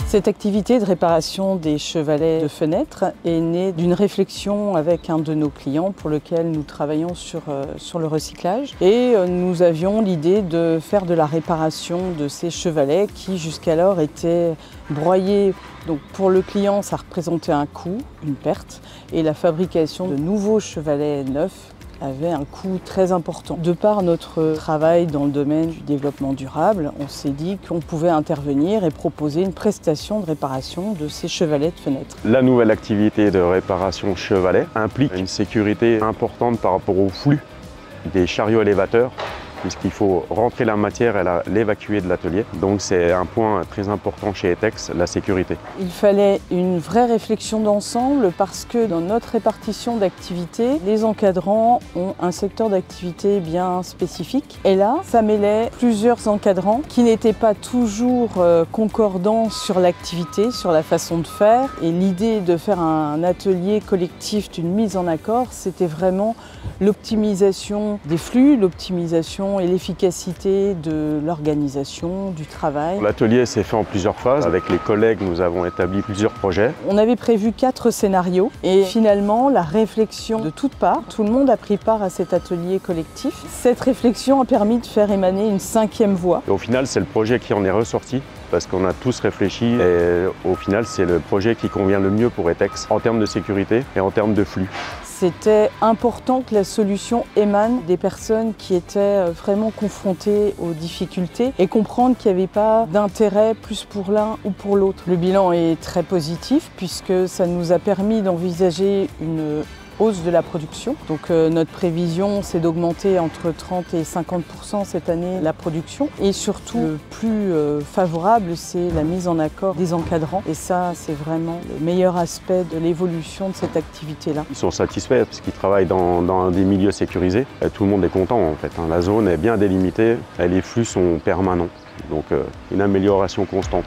Cette activité de réparation des chevalets de fenêtres est née d'une réflexion avec un de nos clients pour lequel nous travaillons sur le recyclage. Et nous avions l'idée de faire de la réparation de ces chevalets qui jusqu'alors étaient broyés. Donc pour le client, ça représentait un coût, une perte, et la fabrication de nouveaux chevalets neufs avait un coût très important. De par notre travail dans le domaine du développement durable, on s'est dit qu'on pouvait intervenir et proposer une prestation de réparation de ces chevalets de fenêtres. La nouvelle activité de réparation chevalet implique une sécurité importante par rapport au flux des chariots élévateurs, puisqu'il faut rentrer la matière et l'évacuer de l'atelier. Donc c'est un point très important chez Etex, la sécurité. Il fallait une vraie réflexion d'ensemble parce que dans notre répartition d'activités, les encadrants ont un secteur d'activité bien spécifique. Et là, ça mêlait plusieurs encadrants qui n'étaient pas toujours concordants sur l'activité, sur la façon de faire. Et l'idée de faire un atelier collectif d'une mise en accord, c'était vraiment l'optimisation des flux, l'optimisation et l'efficacité de l'organisation, du travail. L'atelier s'est fait en plusieurs phases. Avec les collègues, nous avons établi plusieurs projets. On avait prévu 4 scénarios et finalement, la réflexion de toutes parts, tout le monde a pris part à cet atelier collectif. Cette réflexion a permis de faire émaner une 5e voie. Et au final, c'est le projet qui en est ressorti parce qu'on a tous réfléchi et au final, c'est le projet qui convient le mieux pour Etex en termes de sécurité et en termes de flux. C'était important que la solution émane des personnes qui étaient vraiment confrontées aux difficultés et comprendre qu'il n'y avait pas d'intérêt plus pour l'un ou pour l'autre. Le bilan est très positif puisque ça nous a permis d'envisager une hausse de la production. Donc notre prévision, c'est d'augmenter entre 30 et 50% cette année la production. Et surtout, le plus favorable, c'est la mise en accord des encadrants. Et ça, c'est vraiment le meilleur aspect de l'évolution de cette activité-là. Ils sont satisfaits parce qu'ils travaillent dans des milieux sécurisés. Et tout le monde est content en fait. La zone est bien délimitée et les flux sont permanents. Donc une amélioration constante.